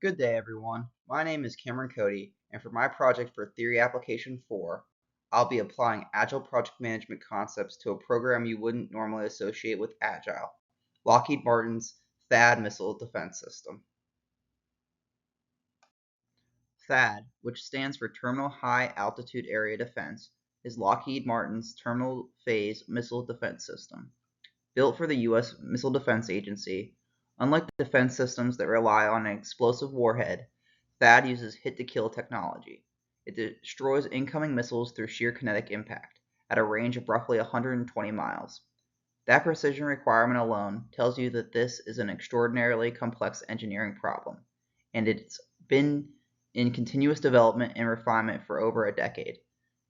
Good day, everyone. My name is Cameron Cody, and for my project for Theory Application 4, I'll be applying Agile project management concepts to a program you wouldn't normally associate with Agile, Lockheed Martin's THAAD missile defense system. THAAD, which stands for Terminal High Altitude Area Defense, is Lockheed Martin's terminal phase missile defense system. Built for the U.S. Missile Defense Agency, unlike defense systems that rely on an explosive warhead, THAAD uses hit-to-kill technology. It destroys incoming missiles through sheer kinetic impact, at a range of roughly 120 miles. That precision requirement alone tells you that this is an extraordinarily complex engineering problem, and it's been in continuous development and refinement for over a decade.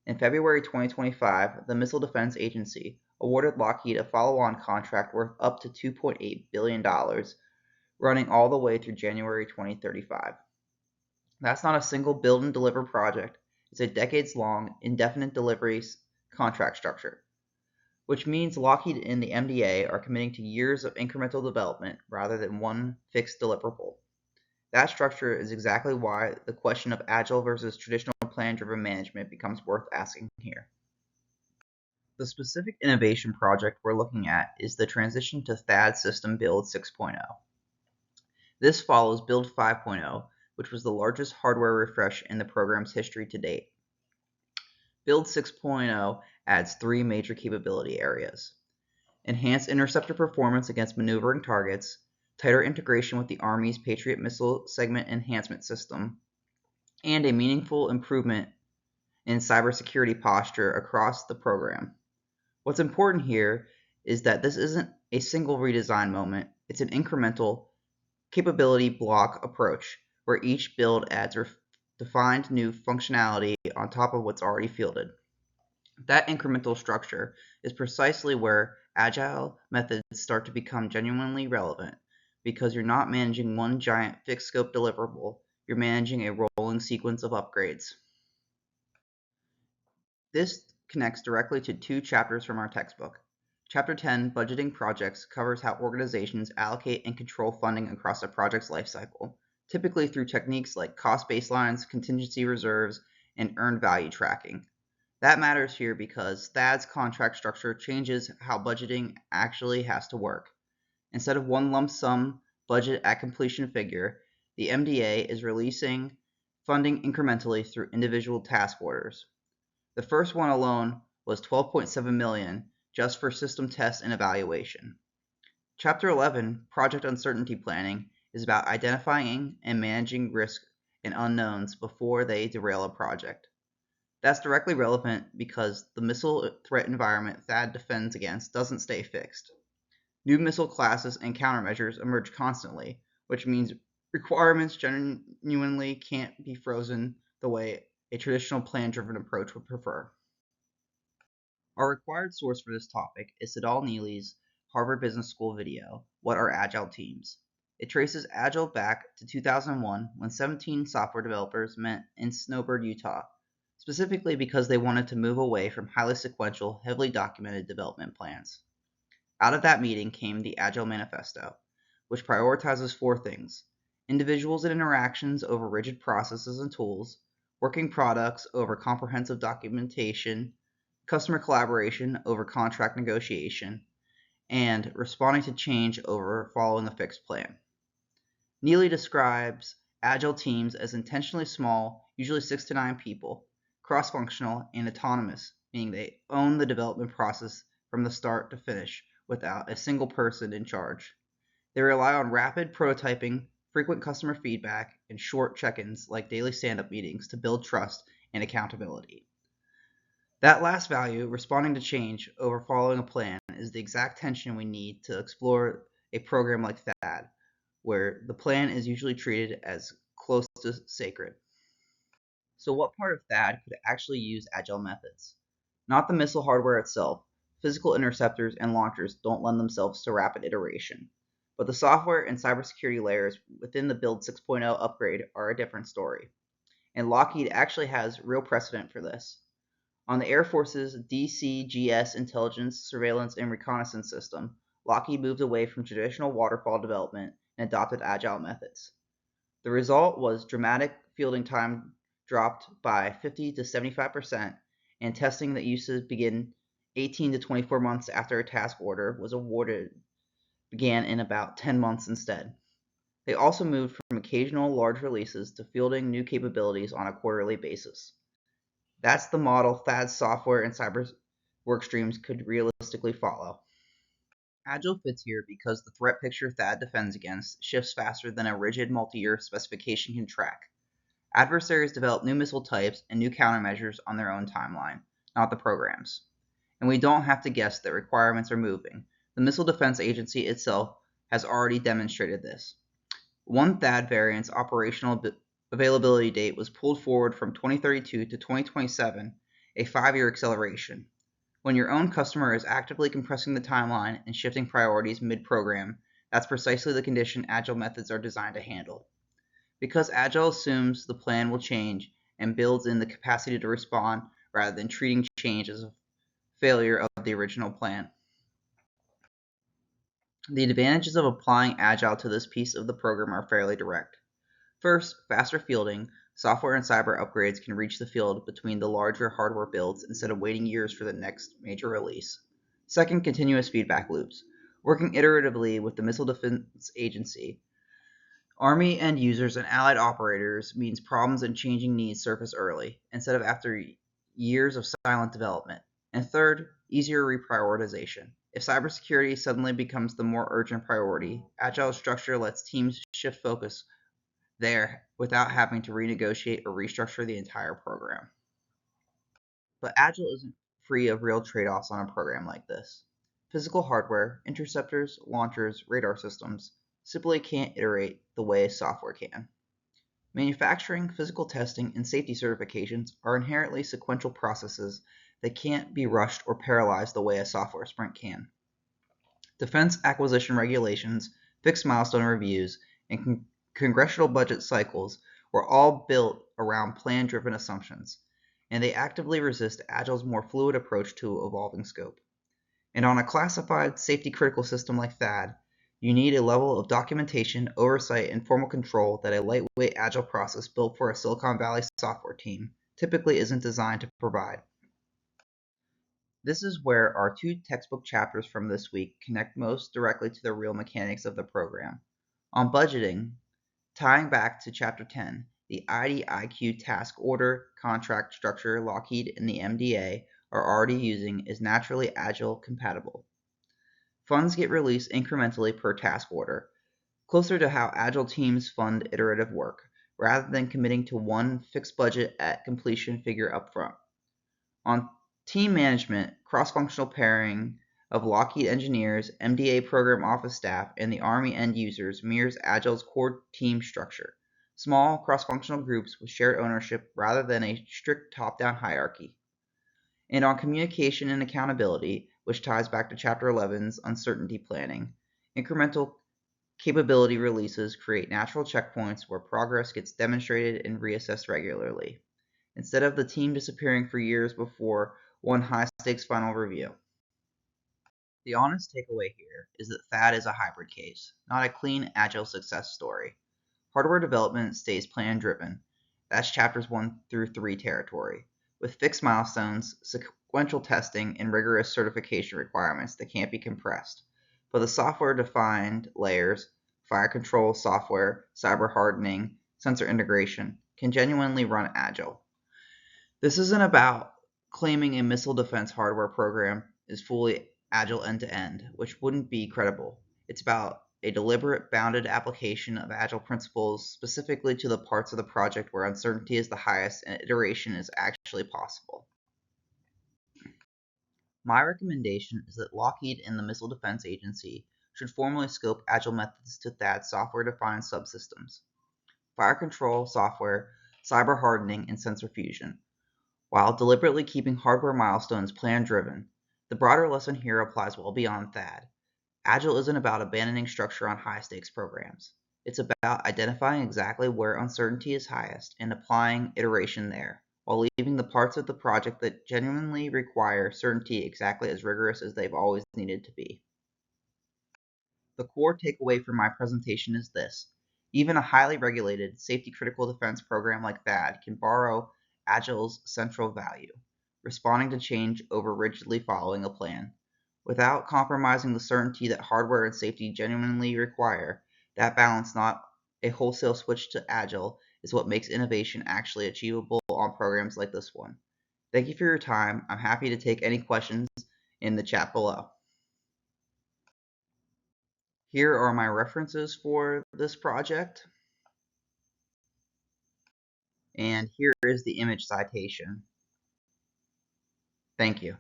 In February 2025, the Missile Defense Agency awarded Lockheed a follow-on contract worth up to $2.8 billion, running all the way through January 2035. That's not a single build and deliver project, it's a decades-long, indefinite deliveries contract structure, which means Lockheed and the MDA are committing to years of incremental development rather than one fixed deliverable. That structure is exactly why the question of agile versus traditional plan-driven management becomes worth asking here. The specific innovation project we're looking at is the transition to THAAD System Build 6.0. This follows Build 5.0, which was the largest hardware refresh in the program's history to date. Build 6.0 adds three major capability areas: enhanced interceptor performance against maneuvering targets, tighter integration with the Army's Patriot Missile Segment Enhancement System, and a meaningful improvement in cybersecurity posture across the program. What's important here is that this isn't a single redesign moment, it's an incremental capability block approach where each build adds defined new functionality on top of what's already fielded. That incremental structure is precisely where agile methods start to become genuinely relevant, because you're not managing one giant fixed scope deliverable, you're managing a rolling sequence of upgrades. This connects directly to two chapters from our textbook. Chapter 10, Budgeting Projects, covers how organizations allocate and control funding across a project's lifecycle, typically through techniques like cost baselines, contingency reserves, and earned value tracking. That matters here because THAAD's contract structure changes how budgeting actually has to work. Instead of one lump sum budget at completion figure, the MDA is releasing funding incrementally through individual task orders. The first one alone was $12.7 million just for system tests and evaluation. Chapter 11, Project Uncertainty Planning, is about identifying and managing risk and unknowns before they derail a project. That's directly relevant because the missile threat environment THAAD defends against doesn't stay fixed. New missile classes and countermeasures emerge constantly, which means requirements genuinely can't be frozen the way a traditional plan-driven approach would prefer. Our required source for this topic is Sidal Neely's Harvard Business School video, What Are Agile Teams? It traces Agile back to 2001 when 17 software developers met in Snowbird, Utah, specifically because they wanted to move away from highly sequential, heavily documented development plans. Out of that meeting came the Agile Manifesto, which prioritizes four things: individuals and interactions over rigid processes and tools, working products over comprehensive documentation, customer collaboration over contract negotiation, and responding to change over following a fixed plan. Neely describes Agile teams as intentionally small, usually 6 to 9 people, cross-functional, and autonomous, meaning they own the development process from the start to finish without a single person in charge. They rely on rapid prototyping, frequent customer feedback, and short check-ins like daily stand-up meetings to build trust and accountability. That last value, responding to change over following a plan, is the exact tension we need to explore a program like THAAD, where the plan is usually treated as close to sacred. So what part of THAAD could actually use agile methods? Not the missile hardware itself. Physical interceptors and launchers don't lend themselves to rapid iteration. But the software and cybersecurity layers within the Build 6.0 upgrade are a different story. And Lockheed actually has real precedent for this. On the Air Force's DCGS Intelligence, Surveillance, and Reconnaissance System, Lockheed moved away from traditional waterfall development and adopted agile methods. The result was dramatic fielding time dropped by 50 to 75%, and testing that used to begin 18 to 24 months after a task order was awarded began in about 10 months instead. They also moved from occasional large releases to fielding new capabilities on a quarterly basis. That's the model THAAD software and cyber workstreams could realistically follow. Agile fits here because the threat picture THAAD defends against shifts faster than a rigid multi-year specification can track. Adversaries develop new missile types and new countermeasures on their own timeline, not the program's. And we don't have to guess that requirements are moving. The Missile Defense Agency itself has already demonstrated this. One THAAD variant's operational availability date was pulled forward from 2032 to 2027, a 5-year acceleration. When your own customer is actively compressing the timeline and shifting priorities mid-program, that's precisely the condition Agile methods are designed to handle. Because Agile assumes the plan will change and builds in the capacity to respond rather than treating change as a failure of the original plan. The advantages of applying Agile to this piece of the program are fairly direct. First, faster fielding. Software and cyber upgrades can reach the field between the larger hardware builds instead of waiting years for the next major release. Second, continuous feedback loops. Working iteratively with the Missile Defense Agency, Army end users and allied operators means problems and changing needs surface early, instead of after years of silent development. And third, easier reprioritization. If cybersecurity suddenly becomes the more urgent priority, Agile structure lets teams shift focus there without having to renegotiate or restructure the entire program. But Agile isn't free of real trade-offs on a program like this. Physical hardware, interceptors, launchers, radar systems simply can't iterate the way software can. Manufacturing, physical testing, and safety certifications are inherently sequential processes that can't be rushed or paralyzed the way a software sprint can. Defense acquisition regulations, fixed milestone reviews, and congressional budget cycles were all built around plan-driven assumptions, and they actively resist Agile's more fluid approach to evolving scope. And on a classified, safety-critical system like THAAD, you need a level of documentation, oversight, and formal control that a lightweight Agile process built for a Silicon Valley software team typically isn't designed to provide. This is where our 2 textbook chapters from this week connect most directly to the real mechanics of the program. On budgeting, tying back to Chapter 10, the IDIQ task order, contract structure Lockheed and the MDA are already using is naturally Agile compatible. Funds get released incrementally per task order, closer to how Agile teams fund iterative work, rather than committing to one fixed budget at completion figure upfront. On team management, cross-functional pairing of Lockheed engineers, MDA program office staff, and the Army end users mirrors Agile's core team structure. Small, cross-functional groups with shared ownership rather than a strict top-down hierarchy. And on communication and accountability, which ties back to Chapter 11's uncertainty planning, incremental capability releases create natural checkpoints where progress gets demonstrated and reassessed regularly, instead of the team disappearing for years before one high-stakes final review. The honest takeaway here is that THAAD is a hybrid case, not a clean, Agile success story. Hardware development stays plan-driven. That's chapters 1 through 3 territory, with fixed milestones, sequential testing, and rigorous certification requirements that can't be compressed. But the software-defined layers, fire control software, cyber hardening, sensor integration, can genuinely run Agile. This isn't about claiming a missile defense hardware program is fully Agile end-to-end, which wouldn't be credible. It's about a deliberate, bounded application of Agile principles specifically to the parts of the project where uncertainty is the highest and iteration is actually possible. My recommendation is that Lockheed and the Missile Defense Agency should formally scope Agile methods to THAAD software-defined subsystems, fire control software, cyber hardening, and sensor fusion, while deliberately keeping hardware milestones plan-driven. The broader lesson here applies well beyond THAAD. Agile isn't about abandoning structure on high-stakes programs. It's about identifying exactly where uncertainty is highest and applying iteration there, while leaving the parts of the project that genuinely require certainty exactly as rigorous as they've always needed to be. The core takeaway from my presentation is this. Even a highly regulated, safety-critical defense program like THAAD can borrow Agile's central value, responding to change over rigidly following a plan, without compromising the certainty that hardware and safety genuinely require. That balance, not a wholesale switch to Agile, is what makes innovation actually achievable on programs like this one. Thank you for your time. I'm happy to take any questions in the chat below. Here are my references for this project, and here is the image citation. Thank you.